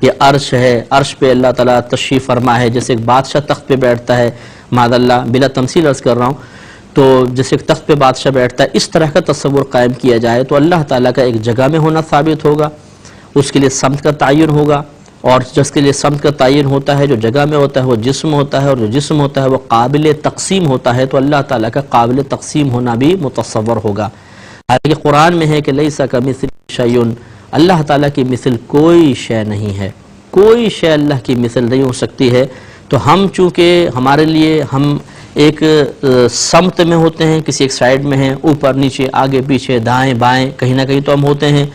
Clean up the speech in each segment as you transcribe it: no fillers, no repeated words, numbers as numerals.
یہ عرش ہے، عرش پہ اللہ تعالیٰ تشریف فرما ہے، جیسے ایک بادشاہ تخت پہ بیٹھتا ہے، معاذ اللہ بلا تمثیل عرض کر رہا ہوں، تو جیسے ایک تخت پہ بادشاہ بیٹھتا ہے، اس طرح کا تصور قائم کیا جائے تو اللہ تعالیٰ کا ایک جگہ میں ہونا ثابت ہوگا، اس کے لیے سمت کا تعین ہوگا، اور جس کے لیے سمت کا تعین ہوتا ہے، جو جگہ میں ہوتا ہے وہ جسم ہوتا ہے، اور جو جسم ہوتا ہے وہ قابل تقسیم ہوتا ہے، تو اللہ تعالیٰ کا قابل تقسیم ہونا بھی متصور ہوگا۔ حالانکہ قرآن میں ہے کہ لیس کمثلہ شیء، اللہ تعالیٰ کی مثل کوئی شے نہیں ہے، کوئی شے اللہ کی مثل نہیں ہو سکتی ہے۔ تو ہم چونکہ ہمارے لیے ہم ایک سمت میں ہوتے ہیں، کسی ایک سائیڈ میں ہیں، اوپر نیچے آگے پیچھے دائیں بائیں کہیں نہ کہیں تو ہم ہوتے ہیں،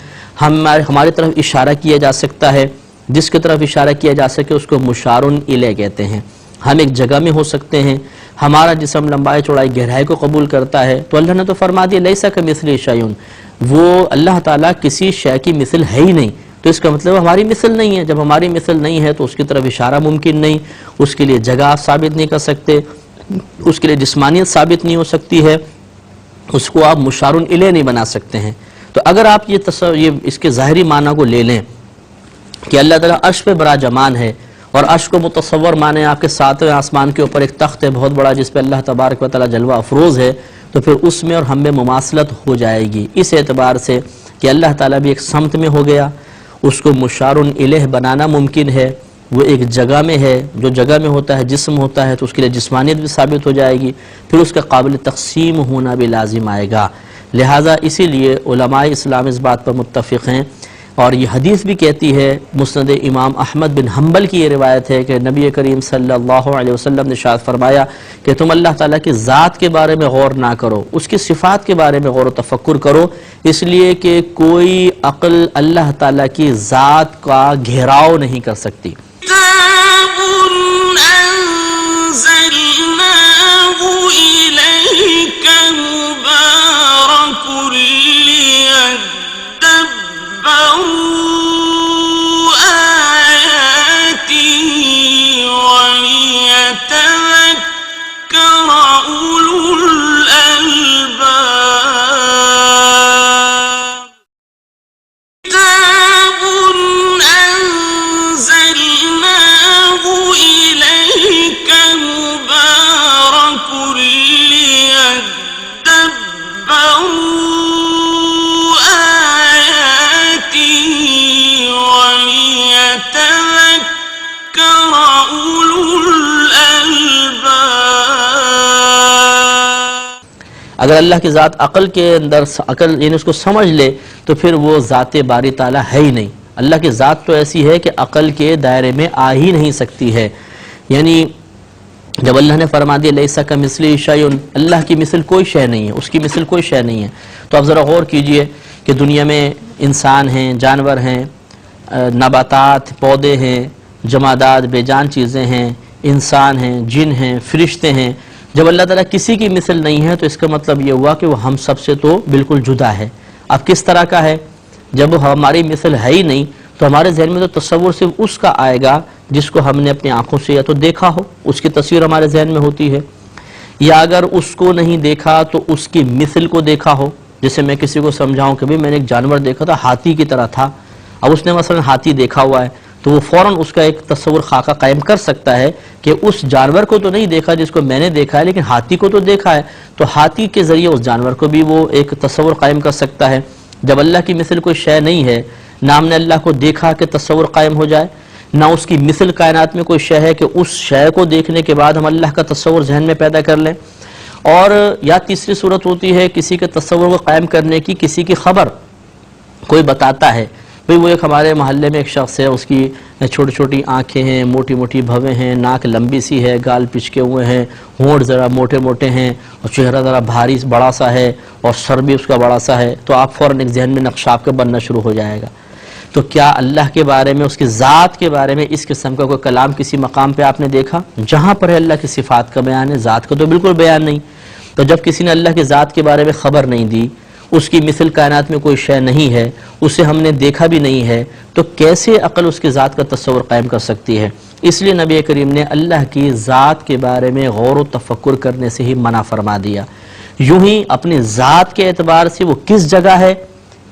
ہماری طرف اشارہ کیا جا سکتا ہے، جس کی طرف اشارہ کیا جا سکے اس کو مشار الیہ کہتے ہیں۔ ہم ایک جگہ میں ہو سکتے ہیں، ہمارا جسم لمبائی چوڑائی گہرائی کو قبول کرتا ہے، تو اللہ نے تو فرما دیا لیس کمثلہ شیء، وہ اللہ تعالیٰ کسی شے کی مثل ہے ہی نہیں، تو اس کا مطلب ہماری مثل نہیں ہے۔ جب ہماری مثل نہیں ہے تو اس کی طرف اشارہ ممکن نہیں، اس کے لیے جگہ آپ ثابت نہیں کر سکتے، اس کے لیے جسمانیت ثابت نہیں ہو سکتی ہے، اس کو آپ مشار الیہ نہیں بنا سکتے ہیں۔ تو اگر آپ یہ اس کے ظاہری معنی کو لے لیں کہ اللہ تعالیٰ عرش پہ براجمان ہے، اور عرش کو متصور مانے آپ کے ساتویں آسمان کے اوپر ایک تخت ہے بہت بڑا جس پہ اللہ تبارک و تعالیٰ جلوہ افروز ہے، تو پھر اس میں اور ہم میں مماثلت ہو جائے گی، اس اعتبار سے کہ اللہ تعالیٰ بھی ایک سمت میں ہو گیا، اس کو مشار الیہ بنانا ممکن ہے، وہ ایک جگہ میں ہے، جو جگہ میں ہوتا ہے جسم ہوتا ہے تو اس کے لیے جسمانیت بھی ثابت ہو جائے گی، پھر اس کا قابل تقسیم ہونا بھی لازم آئے گا۔ لہٰذا اسی لیے علماء اسلام اس بات پر متفق ہیں، اور یہ حدیث بھی کہتی ہے، مسند امام احمد بن حنبل کی یہ روایت ہے کہ نبی کریم صلی اللہ علیہ وسلم نے ارشاد فرمایا کہ تم اللہ تعالیٰ کی ذات کے بارے میں غور نہ کرو، اس کی صفات کے بارے میں غور و تفکر کرو، اس لیے کہ کوئی عقل اللہ تعالیٰ کی ذات کا گھیراؤ نہیں کر سکتی۔ اگر اللہ کی ذات عقل کے اندر عقل یعنی اس کو سمجھ لے تو پھر وہ ذات باری تعالیٰ ہے ہی نہیں۔ اللہ کی ذات تو ایسی ہے کہ عقل کے دائرے میں آ ہی نہیں سکتی ہے۔ یعنی جب اللہ نے فرما دیا لیس کمثلہ شیء، اللہ کی مثل کوئی شے نہیں ہے، اس کی مثل کوئی شے نہیں ہے، تو اب ذرا غور کیجئے کہ دنیا میں انسان ہیں، جانور ہیں، نباتات، پودے ہیں، جمادات، بے جان چیزیں ہیں، انسان ہیں، جن ہیں، فرشتے ہیں، جب اللہ تعالیٰ کسی کی مثل نہیں ہے تو اس کا مطلب یہ ہوا کہ وہ ہم سب سے تو بالکل جدا ہے۔ اب کس طرح کا ہے؟ جب ہماری مثل ہے ہی نہیں تو ہمارے ذہن میں تو تصور صرف اس کا آئے گا جس کو ہم نے اپنی آنکھوں سے یا تو دیکھا ہو، اس کی تصویر ہمارے ذہن میں ہوتی ہے، یا اگر اس کو نہیں دیکھا تو اس کی مثل کو دیکھا ہو۔ جیسے میں کسی کو سمجھاؤں کہ میں نے ایک جانور دیکھا تھا، ہاتھی کی طرح تھا، اب اس نے مثلا ہاتھی دیکھا ہوا ہے تو وہ فوراً اس کا ایک تصور خاکہ قائم کر سکتا ہے کہ اس جانور کو تو نہیں دیکھا جس کو میں نے دیکھا ہے، لیکن ہاتھی کو تو دیکھا ہے، تو ہاتھی کے ذریعے اس جانور کو بھی وہ ایک تصور قائم کر سکتا ہے۔ جب اللہ کی مثل کوئی شے نہیں ہے، نہ ہم نے اللہ کو دیکھا کہ تصور قائم ہو جائے، نہ اس کی مثل کائنات میں کوئی شے ہے کہ اس شے کو دیکھنے کے بعد ہم اللہ کا تصور ذہن میں پیدا کر لیں، اور یا تیسری صورت ہوتی ہے کسی کے تصور کو قائم کرنے کی، کسی کی خبر کوئی بتاتا ہے، بھئی وہ ایک ہمارے محلے میں ایک شخص ہے، اس کی چھوٹی چھوٹی آنکھیں ہیں، موٹی موٹی بھویں ہیں، ناک لمبی سی ہے، گال پچکے ہوئے ہیں، ہونٹ ذرا موٹے موٹے ہیں، اور چہرہ ذرا بھاری بڑا سا ہے، اور سر بھی اس کا بڑا سا ہے، تو آپ فوراً ایک ذہن میں نقشہ آپ کا بننا شروع ہو جائے گا۔ تو کیا اللہ کے بارے میں، اس کی ذات کے بارے میں اس قسم کا کوئی کلام کسی مقام پہ آپ نے دیکھا جہاں پر ہے اللہ کی صفات کا بیان ہے، ذات کا تو بالکل بیان نہیں؟ تو جب کسی نے اللہ کی ذات کے بارے میں خبر نہیں دی، اس کی مثل کائنات میں کوئی شے نہیں ہے، اسے ہم نے دیکھا بھی نہیں ہے، تو کیسے عقل اس کی ذات کا تصور قائم کر سکتی ہے؟ اس لیے نبی کریم نے اللہ کی ذات کے بارے میں غور و تفکر کرنے سے ہی منع فرما دیا۔ یوں ہی اپنی ذات کے اعتبار سے وہ کس جگہ ہے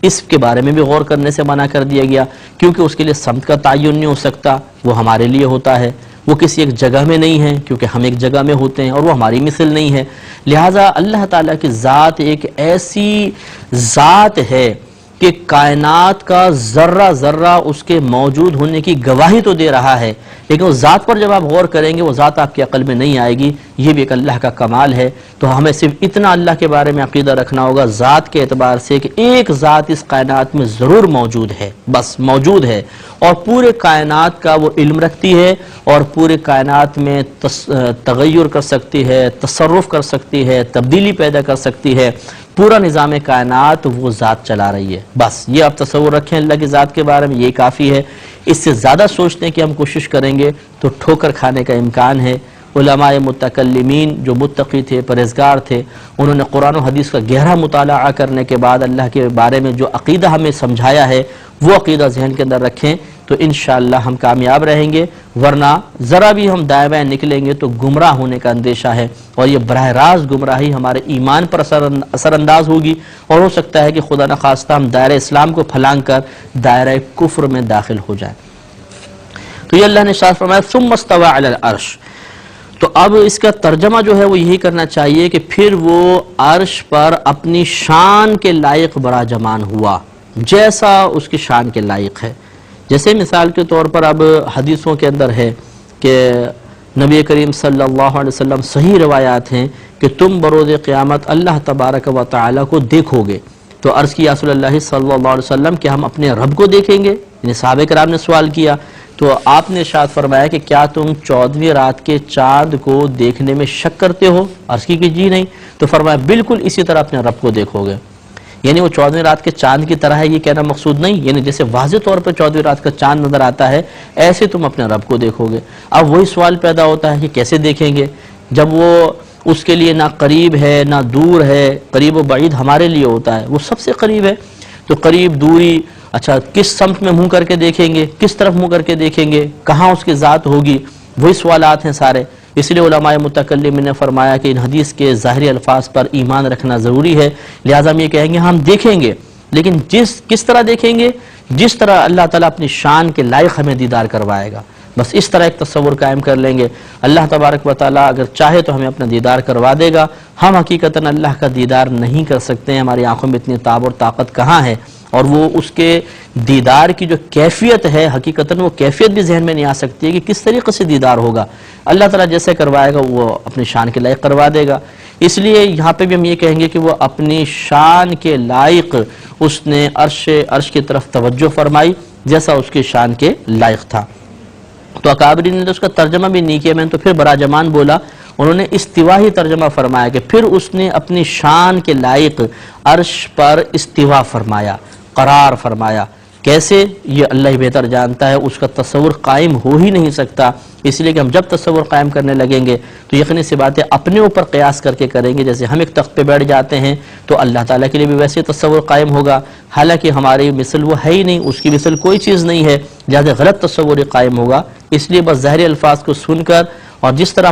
اس کے بارے میں بھی غور کرنے سے منع کر دیا گیا، کیونکہ اس کے لیے سمت کا تعین نہیں ہو سکتا، وہ ہمارے لیے ہوتا ہے، وہ کسی ایک جگہ میں نہیں ہے کیونکہ ہم ایک جگہ میں ہوتے ہیں، اور وہ ہماری مثل نہیں ہے۔ لہٰذا اللہ تعالیٰ کی ذات ایک ایسی ذات ہے کہ کائنات کا ذرہ ذرہ اس کے موجود ہونے کی گواہی تو دے رہا ہے، لیکن اس ذات پر جب آپ غور کریں گے وہ ذات آپ کی عقل میں نہیں آئے گی۔ یہ بھی ایک اللہ کا کمال ہے۔ تو ہمیں صرف اتنا اللہ کے بارے میں عقیدہ رکھنا ہوگا ذات کے اعتبار سے کہ ایک ذات اس کائنات میں ضرور موجود ہے، بس موجود ہے، اور پورے کائنات کا وہ علم رکھتی ہے، اور پورے کائنات میں تغیر کر سکتی ہے، تصرف کر سکتی ہے، تبدیلی پیدا کر سکتی ہے۔ پورا نظام کائنات وہ ذات چلا رہی ہے۔ بس یہ آپ تصور رکھیں اللہ کی ذات کے بارے میں، یہ کافی ہے۔ اس سے زیادہ سوچنے کی ہم کوشش کریں گے تو ٹھوکر کھانے کا امکان ہے۔ علماء متکلمین جو متقی تھے، پرہیزگار تھے، انہوں نے قرآن و حدیث کا گہرا مطالعہ کرنے کے بعد اللہ کے بارے میں جو عقیدہ ہمیں سمجھایا ہے وہ عقیدہ ذہن کے اندر رکھیں تو انشاءاللہ ہم کامیاب رہیں گے، ورنہ ذرا بھی ہم دائیں بائیں نکلیں گے تو گمراہ ہونے کا اندیشہ ہے، اور یہ براہ راست گمراہی ہمارے ایمان پر اثر انداز ہوگی، اور ہو سکتا ہے کہ خدا نخواستہ ہم دائرہ اسلام کو پھلانگ کر دائرہ کفر میں داخل ہو جائیں۔ تو یہ اللہ نے ارشاد فرمایا ثم استوى علی العرش۔ تو اب اس کا ترجمہ جو ہے وہ یہی کرنا چاہیے کہ پھر وہ عرش پر اپنی شان کے لائق براجمان ہوا جیسا اس کی شان کے لائق ہے۔ جیسے مثال کے طور پر اب حدیثوں کے اندر ہے کہ نبی کریم صلی اللہ علیہ وسلم صحیح روایات ہیں کہ تم بروز قیامت اللہ تبارک و تعالیٰ کو دیکھو گے۔ تو عرض کی یا رسول اللہ صلی اللہ علیہ وسلم کہ ہم اپنے رب کو دیکھیں گے؟ یعنی صحابہ کرام نے سوال کیا تو آپ نے ارشاد فرمایا کہ کیا تم 14ویں رات کے چاند کو دیکھنے میں شک کرتے ہو؟ عرض کی کہ جی نہیں۔ تو فرمایا بالکل اسی طرح اپنے رب کو دیکھو گے۔ یعنی وہ 14ویں رات کے چاند کی طرح ہے یہ کہنا مقصود نہیں، یعنی جیسے واضح طور پر 14ویں رات کا چاند نظر آتا ہے ایسے تم اپنے رب کو دیکھو گے۔ اب وہی سوال پیدا ہوتا ہے کہ کیسے دیکھیں گے جب وہ اس کے لیے نہ قریب ہے نہ دور ہے۔ قریب و بعید ہمارے لیے ہوتا ہے، وہ سب سے قریب ہے، تو قریب دوری، اچھا کس سمت میں منہ کر کے دیکھیں گے، کس طرف منہ کر کے دیکھیں گے، کہاں اس کی ذات ہوگی، وہی سوالات ہیں سارے۔ اس لیے علماء متکلمین نے فرمایا کہ ان حدیث کے ظاہری الفاظ پر ایمان رکھنا ضروری ہے، لہٰذا ہم یہ کہیں گے ہم دیکھیں گے، لیکن کس طرح دیکھیں گے؟ جس طرح اللہ تعالیٰ اپنی شان کے لائق ہمیں دیدار کروائے گا، بس اس طرح ایک تصور قائم کر لیں گے۔ اللہ تبارک و تعالیٰ اگر چاہے تو ہمیں اپنا دیدار کروا دے گا، ہم حقیقتاً اللہ کا دیدار نہیں کر سکتے ہیں، ہماری آنکھوں میں اتنی تاب اور طاقت کہاں ہے، اور وہ اس کے دیدار کی جو کیفیت ہے حقیقتاً وہ کیفیت بھی ذہن میں نہیں آ سکتی ہے کہ کس طریقے سے دیدار ہوگا۔ اللہ تعالیٰ جیسے کروائے گا وہ اپنی شان کے لائق کروا دے گا۔ اس لیے یہاں پہ بھی ہم یہ کہیں گے کہ وہ اپنی شان کے لائق اس نے عرش کی طرف توجہ فرمائی جیسا اس کی شان کے لائق تھا۔ تو اکابرین نے تو اس کا ترجمہ بھی نہیں کیا، میں نے تو پھر براجمان بولا، انہوں نے استوا ہی ترجمہ فرمایا کہ پھر اس نے اپنی شان کے لائق عرش پر استوا فرمایا، قرار فرمایا۔ کیسے؟ یہ اللہ ہی بہتر جانتا ہے، اس کا تصور قائم ہو ہی نہیں سکتا۔ اس لیے کہ ہم جب تصور قائم کرنے لگیں گے تو یقینی سی باتیں اپنے اوپر قیاس کر کے کریں گے، جیسے ہم ایک تخت پہ بیٹھ جاتے ہیں تو اللہ تعالیٰ کے لیے بھی ویسے تصور قائم ہوگا، حالانکہ ہماری مثل وہ ہے ہی نہیں، اس کی مثل کوئی چیز نہیں ہے، لہٰذا غلط تصور قائم ہوگا۔ اس لیے بس ظاہری الفاظ کو سن کر اور جس طرح